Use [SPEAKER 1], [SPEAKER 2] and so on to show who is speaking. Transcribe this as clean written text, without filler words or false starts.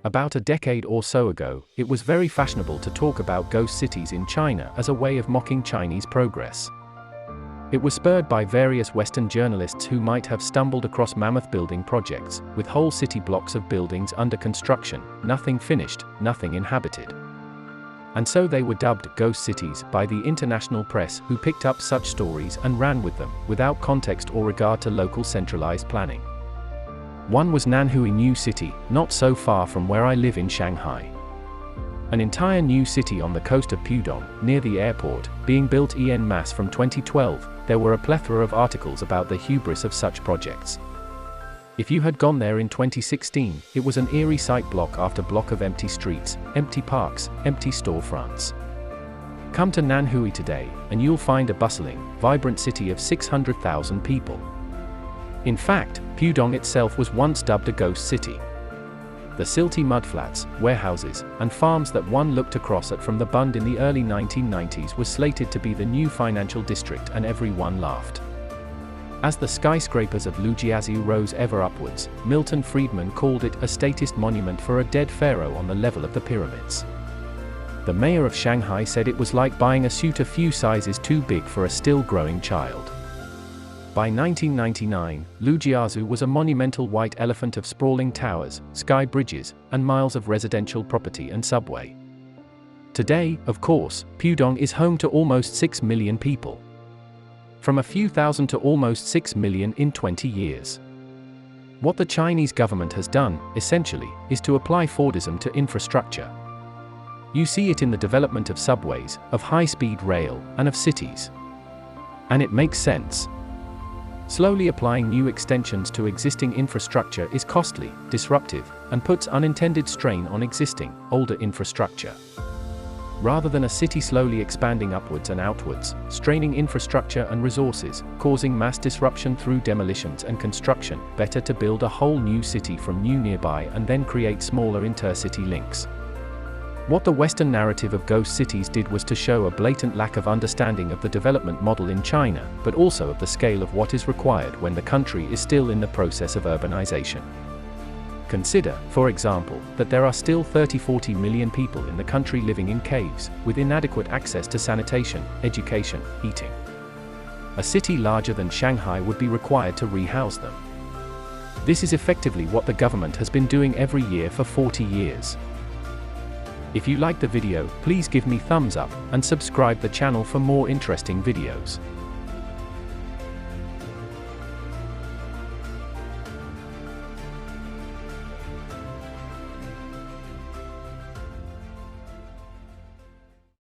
[SPEAKER 1] About a decade or so ago, it was very fashionable to talk about ghost cities in China as a way of mocking Chinese progress. It was spurred by various Western journalists who might have stumbled across mammoth building projects, with whole city blocks of buildings under construction, nothing finished, nothing inhabited. And so they were dubbed ghost cities by the international press, who picked up such stories and ran with them, without context or regard to local centralized planning. One was Nanhui New City, not so far from where I live in Shanghai. An entire new city on the coast of Pudong, near the airport, being built en masse from 2012, there were a plethora of articles about the hubris of such projects. If you had gone there in 2016, it was an eerie sight, block after block of empty streets, empty parks, empty storefronts. Come to Nanhui today, and you'll find a bustling, vibrant city of 600,000 people. In fact, Pudong itself was once dubbed a ghost city. The silty mudflats, warehouses, and farms that one looked across at from the Bund in the early 1990s was slated to be the new financial district, and everyone laughed. As the skyscrapers of Lujiazhu rose ever upwards, Milton Friedman called it a statist monument for a dead pharaoh on the level of the pyramids. The mayor of Shanghai said it was like buying a suit a few sizes too big for a still-growing child. By 1999, Lujiazhu was a monumental white elephant of sprawling towers, sky bridges, and miles of residential property and subway. Today, of course, Pudong is home to almost 6 million people. From a few thousand to almost 6 million in 20 years. What the Chinese government has done, essentially, is to apply Fordism to infrastructure. You see it in the development of subways, of high-speed rail, and of cities. And it makes sense. Slowly applying new extensions to existing infrastructure is costly, disruptive, and puts unintended strain on existing, older infrastructure. Rather than a city slowly expanding upwards and outwards, straining infrastructure and resources, causing mass disruption through demolitions and construction, better to build a whole new city from new nearby and then create smaller intercity links. What the Western narrative of ghost cities did was to show a blatant lack of understanding of the development model in China, but also of the scale of what is required when the country is still in the process of urbanization. Consider, for example, that there are still 30–40 million people in the country living in caves, with inadequate access to sanitation, education, heating. A city larger than Shanghai would be required to rehouse them. This is effectively what the government has been doing every year for 40 years. If you liked the video, please give me thumbs up, and subscribe the channel for more interesting videos.